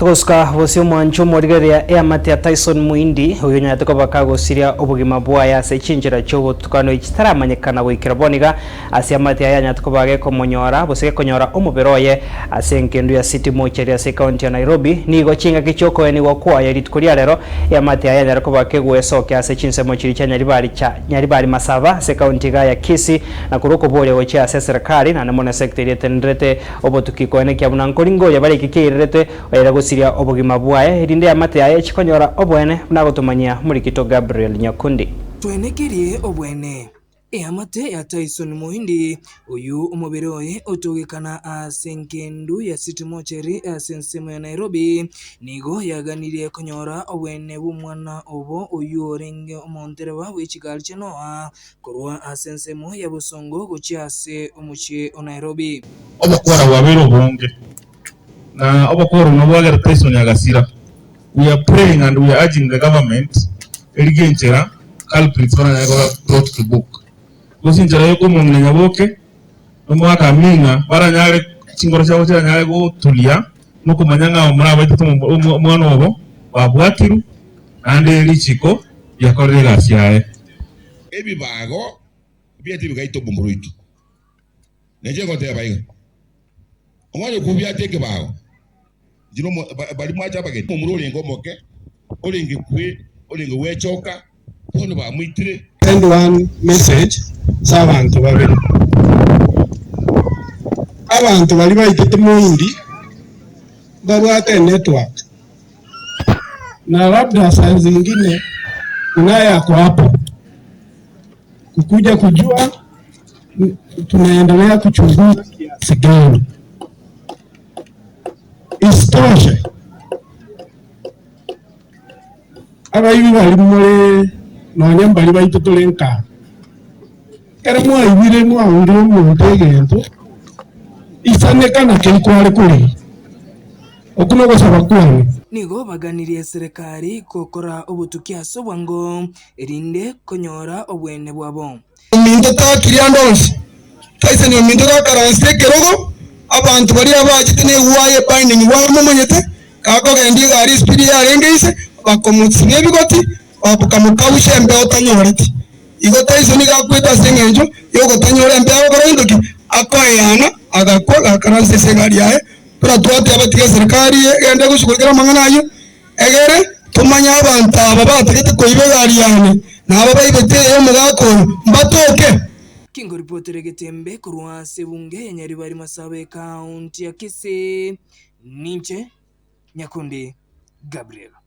Toska vosio mwancho morigeria eamate ya Tyson Muindi uyu nyatiko bakagosiria obugima bwaya se chinjira cyo tukano ikitaramanyekana gwikira boniga asiamate ya nyatiko bage komonyora bosege konyora omuberoye asenkendu ya City Mocheri ase county ya Nairobi nigo chinga kichoko eni wakwa ya ritkuria rero eamate ya nyariko bake gwesoke ase chinse mochiri cha nyaribari masava ase county ga ya Kisii na kuruko bole weche ase serikali na nemone sector yetendrete obotukiko ene kya bunankoringo ya bari kikirete siria obugima bwaye irinde amate yaye chikonyora obwene nagotumanyia Murikito Gabriel Nyakundi twenekerie obwene amate ya Tyson Muindi uyu umuberoye otogekana asenkendu ya City Mocheri asensemo ya Nairobi nigo yaganiriye konyora obwene bumwana obo uyu orenge omontereba w'ikigali cyanoa korwa asensemo ya Busongo gucyase umuchi o Nairobi obakora wabero bonge na obakoro nobwaga Tyson yagasira. We are praying and we are urging the government erigenchera culprits bana yago brought to book gosinjera yoko mumne nyaboke omwaka minga bara nyare chingoro cyabo cyane nyare go tulia no kumanyanga omura batatu umwana obo babwatiru ande lichiko yakorera syaye ebibago byati bigaito bumuruito neje gote bayiga omwana kubyate kebago jino bali mwacha bagete umururi ngomoke olinge kwe olinge wechoka kono ba muitire. Send one message sabantu babiri abantu bali bayitete Muindi babwate network na labda saa zingine unaya kwa hapo kukuja kujua tunaendelea kuchunguza kiasi gani. Isitoshe abayibi bali mule nonyamba bali bayitutulenka era mwayibire mwawulire omuntu egento isanekana kenkwale kuli okunogosaba kwani nigo baganiriye serikali kokora obutukiaso bwango erinde konyora obwene bwabo omuntu takiriya ndonse Tyson omuntu kakaranse kerogo abantu bari abagitene waye binding wamumonyete kako gendi gari speed yarengeise bakomutsi nebigoti babukamukabushe mbe otanyoreti igo Tyson gakwita sengenjo yogo tanyore mbe abagora indoki akoyana agakola karanse segari yae pura twate abatige serikali gende gushukira manganayo egere tumanya abantu aba bategete koibe gari yane naba bayibete yo mugako mbatoke Kingo reporter Getembe kurwa sebunge ya Nyaribari Masawe county ya Kisii Ninche Nyakundi Gabriel.